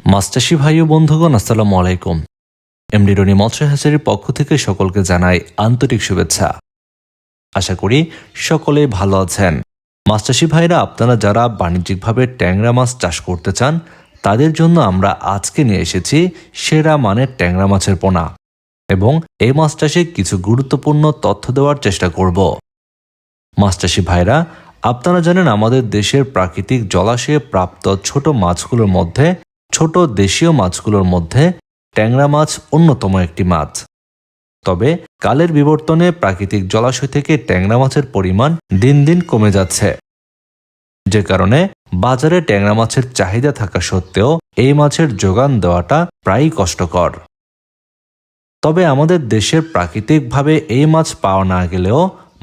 মাছচাষী ভাই ও বন্ধুগণ, আসসালামু আলাইকুম। এমডি রনি মৎস্য হ্যাচারির পক্ষ থেকে সকলকে জানাই আন্তরিক শুভেচ্ছা। আশা করি সকলেই ভালো আছেন। মাছচাষী ভাইরা, আপনারা যারা বাণিজ্যিকভাবে ট্যাংরা মাছ চাষ করতে চান তাদের জন্য আমরা আজকে নিয়ে এসেছি সেরা মানের ট্যাংরা মাছের পোনা এবং এই মাছ চাষে কিছু গুরুত্বপূর্ণ তথ্য দেওয়ার চেষ্টা করব। মাছচাষী ভাইরা, আপনারা জানেন আমাদের দেশের প্রাকৃতিক জলাশয়ে প্রাপ্ত ছোট মাছগুলোর মধ্যে ছোট দেশীয় মাছগুলোর মধ্যে ট্যাংরা মাছ অন্যতম একটি মাছ। তবে কালের বিবর্তনে প্রাকৃতিক জলাশয় থেকে ট্যাংরা মাছের পরিমাণ দিন দিন কমে যাচ্ছে, যে কারণে বাজারে ট্যাংরা মাছের চাহিদা থাকা সত্ত্বেও এই মাছের যোগান দেওয়াটা প্রায়ই কষ্টকর। তবে আমাদের দেশের প্রাকৃতিকভাবে এই মাছ পাওয়া না গেলেও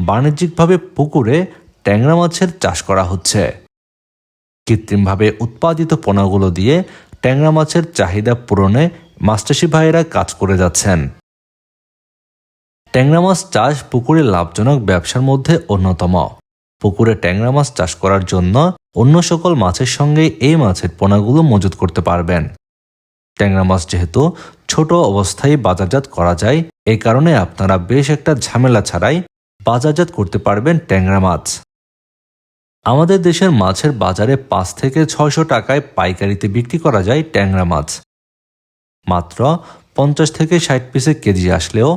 বাণিজ্যিকভাবে পুকুরে ট্যাংরা মাছের চাষ করা হচ্ছে। কৃত্রিমভাবে উৎপাদিত পোনাগুলো দিয়ে ট্যাংরা মাছের চাহিদা পূরণে মাছচাষী ভাইয়েরা কাজ করে যাচ্ছেন। ট্যাংরা মাছ চাষ পুকুরে লাভজনক ব্যবসার মধ্যে অন্যতম। পুকুরে ট্যাংরা মাছ চাষ করার জন্য অন্য সকল মাছের সঙ্গে এই মাছের পোনাগুলো মজুত করতে পারবেন। ট্যাংরা মাছ যেহেতু ছোট অবস্থায় বাজারজাত করা যায়, এই কারণে আপনারা বেশ একটা ঝামেলা ছাড়াই বাজারজাত করতে পারবেন ট্যাংরা মাছ। আমাদের দেশের মাছের বাজারে 5 থেকে 600 টাকায় পাইকারিতে বিক্রি করা যায় ট্যাংরা মাছ। মাত্র 50 থেকে 60 পিসে কেজি আসলেও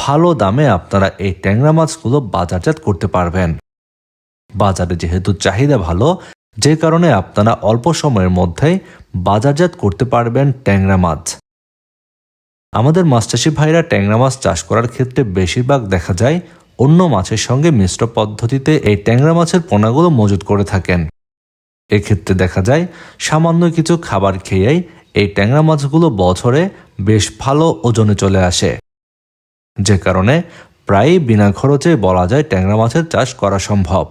ভালো দামে আপনারা এই ট্যাংরা মাছগুলো বাজারজাত করতে পারবেন। বাজারে যেহেতু চাহিদা ভালো, যে কারণে আপনারা অল্প সময়ের মধ্যেই বাজারজাত করতে পারবেন ট্যাংরা মাছ। আমাদের মাছচাষী ভাইরা ট্যাংরা মাছ চাষ করার ক্ষেত্রে বেশিরভাগ দেখা যায় অন্য মাছের সঙ্গে মিশ্র পদ্ধতিতে এই ট্যাংরা মাছের পোনাগুলো মজুত করে থাকেন। এক্ষেত্রে দেখা যায় সামান্য কিছু খাবার খেয়েই এই ট্যাংরা মাছগুলো বছরে বেশ ভালো ওজনে চলে আসে, যে কারণে প্রায়ই বিনা খরচে বলা যায় ট্যাংরা মাছের চাষ করা সম্ভব।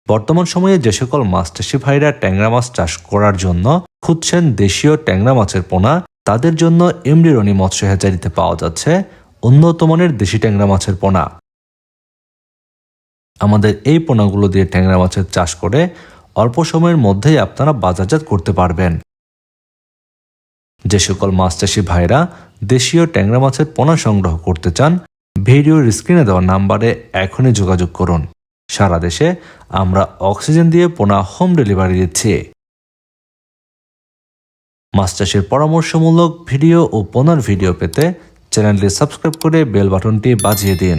বর্তমান সময়ে যে সকল মাছচাষী ভাইরা ট্যাংরা মাছ চাষ করার জন্য খুঁজছেন দেশীয় ট্যাংরা মাছের পোনা, তাদের জন্য এমডি রনি মৎস্য হ্যাচারিতে পাওয়া যাচ্ছে উন্নত মানের দেশি ট্যাংরা মাছের পোনা। আমাদের এই পোনাগুলো দিয়ে ট্যাংরা মাছের চাষ করে অল্প সময়ের মধ্যেই আপনারা বাজারজাত করতে পারবেন। যে সকল মাছচাষী ভাইরা দেশীয় ট্যাংরা মাছের পোনা সংগ্রহ করতে চান, ভিডিওর স্ক্রিনে দেওয়া নাম্বারে এখনই যোগাযোগ করুন। সারা দেশে আমরা অক্সিজেন দিয়ে পোনা হোম ডেলিভারি দিচ্ছি। মাছ চাষের পরামর্শমূলক ভিডিও ও পোনার ভিডিও পেতে চ্যানেলটি সাবস্ক্রাইব করে বেল বাটনটি বাজিয়ে দিন।